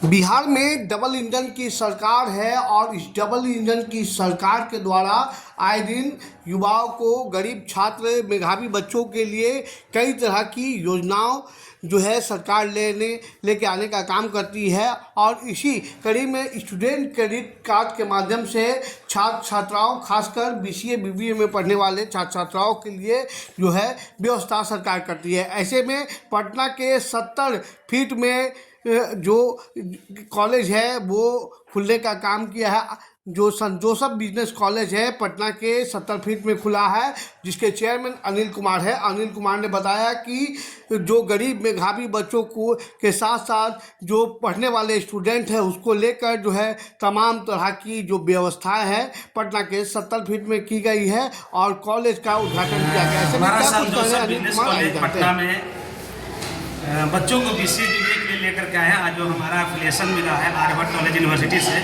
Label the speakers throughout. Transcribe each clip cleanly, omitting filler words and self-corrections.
Speaker 1: बिहार में double engine की सरकार है और इस डबल इंजन की सरकार के द्वारा आए दिन युवाओं को, गरीब छात्र, मेधावी बच्चों के लिए कई तरह की योजनाओं जो है सरकार लेके आने का काम करती है। और इसी कड़ी में स्टूडेंट क्रेडिट कार्ड के माध्यम से छात्र छात्राओं, खासकर BCA BBA में पढ़ने वाले छात्र छात्राओं के लिए जो है व्यवस्था सरकार करती है। ऐसे में पटना के 70 फीट में जो कॉलेज है वो खुलने का काम किया है। जो सन जोसफ बिजनेस कॉलेज है पटना के 70 फीट में खुला है, जिसके चेयरमैन अनिल कुमार है। अनिल कुमार ने बताया कि जो गरीब मेधावी बच्चों को के साथ साथ जो पढ़ने वाले स्टूडेंट है उसको लेकर जो है तमाम तरह की जो व्यवस्थाएं है पटना के 70 फीट में की गई है और कॉलेज का उद्घाटन किया गया है।
Speaker 2: हमारा सन जोसफ बिजनेस कॉलेज पटना में बच्चों को BCA BBA के लिए लेकर के आए हैं। आज जो हमारा एफिलिएशन मिला है आर्यभट्ट नॉलेज यूनिवर्सिटी से,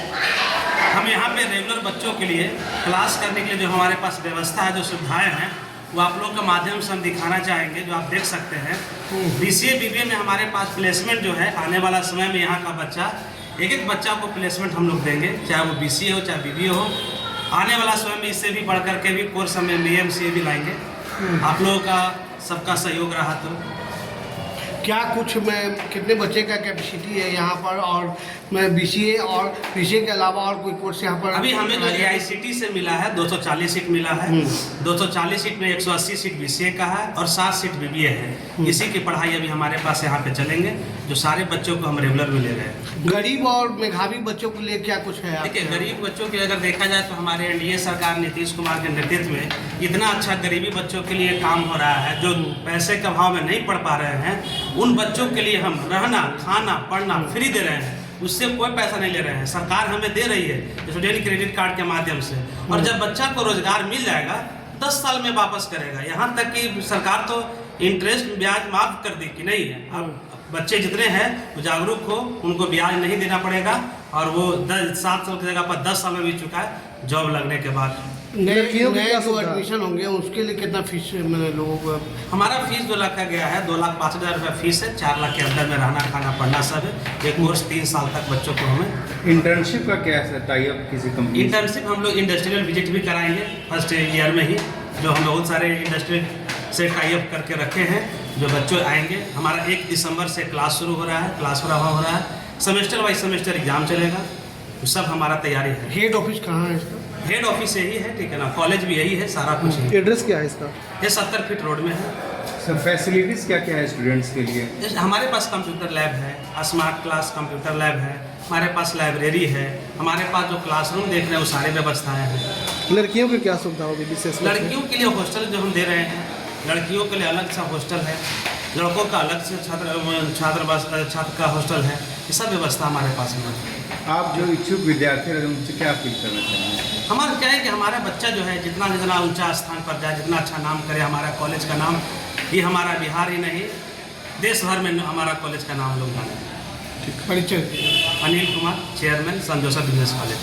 Speaker 2: हम यहाँ पे रेगुलर बच्चों के लिए क्लास करने के लिए जो हमारे पास व्यवस्था है, जो सुविधाएं हैं, वो आप लोग के माध्यम से हम दिखाना चाहेंगे। जो आप देख सकते हैं BCA BBA में हमारे पास प्लेसमेंट जो है आने वाला समय में यहाँ का बच्चा, एक बच्चा को प्लेसमेंट हम लोग देंगे, चाहे वो BCA हो चाहे BBA हो। आने वाला समय में इससे भी बढ़ करके भी कोर्स हमें BMCA भी लाएंगे। आप लोगों का सबका सहयोग रहा तो
Speaker 1: क्या कुछ में कितने बच्चे का कैपेसिटी है यहाँ पर, और मैं BCA और BCA के अलावा और कोई कोर्स यहाँ पर
Speaker 2: अभी हमें जो AICT से मिला है 240 सीट मिला है। 240 सीट में 180 सीट BCA का है और 60 सीट BBA है। इसी की पढ़ाई अभी हमारे पास यहाँ पे चलेंगे, जो सारे बच्चों को हम रेगुलर में ले रहे हैं।
Speaker 1: गरीब और मेधावी बच्चों के लिए क्या कुछ है?
Speaker 2: देखिए, गरीब बच्चों की अगर देखा जाए तो हमारे NDA सरकार नीतीश कुमार के नेतृत्व में इतना अच्छा गरीबी बच्चों के लिए काम हो रहा है। जो पैसे के अभाव में नहीं पढ़ पा रहे हैं उन बच्चों के लिए हम रहना, खाना, पढ़ना फ्री दे रहे हैं। उससे कोई पैसा नहीं ले रहे हैं, सरकार हमें दे रही है स्टूडेंट क्रेडिट कार्ड के माध्यम से। और जब बच्चा को रोजगार मिल जाएगा 10 साल में वापस करेगा। यहाँ तक कि सरकार तो इंटरेस्ट ब्याज माफ कर दी कि नहीं है। अब बच्चे जितने हैं वो जागरूक हो, उनको ब्याज नहीं देना पड़ेगा और वो 7 साल की जगह पर 10 साल में भी चुका है जॉब लगने के बाद।
Speaker 1: नए जो एडमिशन होंगे उसके लिए कितना फीस मैंने लोगों को?
Speaker 2: हमारा फीस 2 लाख का गया है। 2,65,000 रुपये फीस है। 4 लाख के अंदर में रहना, खाना, पढ़ना सब है। ये कोर्स 3 साल तक बच्चों को हमें।
Speaker 3: इंटर्नशिप का क्या है टाई अप किसी कंपनी?
Speaker 2: इंटर्नशिप हम लोग इंडस्ट्रियल विजिट भी कराएंगे फर्स्ट ईयर में ही, जो हम बहुत सारे इंडस्ट्री से टाई अप करके रखे हैं। जो बच्चों आएंगे, हमारा 1 दिसंबर से क्लास शुरू हो रहा है, क्लास पूरा हो रहा है। सेमेस्टर वाइज सेमेस्टर एग्जाम चलेगा, सब हमारा तैयारी है।
Speaker 1: हेड ऑफिस कहाँ है इसका?
Speaker 2: हेड ऑफिस यही है, ठीक है ना। कॉलेज भी यही है, सारा कुछ है।
Speaker 1: एड्रेस क्या है इसका?
Speaker 2: ये 70 फीट रोड में है।
Speaker 3: सर फैसिलिटीज़ क्या क्या है स्टूडेंट्स के लिए?
Speaker 2: हमारे पास कंप्यूटर लैब है, स्मार्ट क्लास कंप्यूटर लैब है, हमारे पास लाइब्रेरी है, हमारे पास जो क्लासरूम देख रहे हैं वो सारी व्यवस्थाएं हैं।
Speaker 1: लड़कियों की क्या सुविधा होगी विशेष?
Speaker 2: लड़कियों के लिए हॉस्टल जो हम दे रहे हैं, लड़कियों के लिए अलग सा हॉस्टल है, लड़कों का अलग से छात्र का हॉस्टल है। ये सब व्यवस्था हमारे पास है।
Speaker 3: आप जो इच्छुक विद्यार्थी हैं उनसे क्या अपील करना चाहेंगे?
Speaker 2: हमारा क्या है कि हमारा बच्चा जो है जितना जितना ऊंचा स्थान पर जाए, जितना अच्छा नाम करे, हमारा कॉलेज का नाम, ये हमारा बिहार ही नहीं देश भर में हमारा कॉलेज का नाम लोग जाने।
Speaker 1: ठीक, परिचय?
Speaker 2: अनिल कुमार, चेयरमैन सन जोसफ बिजनेस कॉलेज।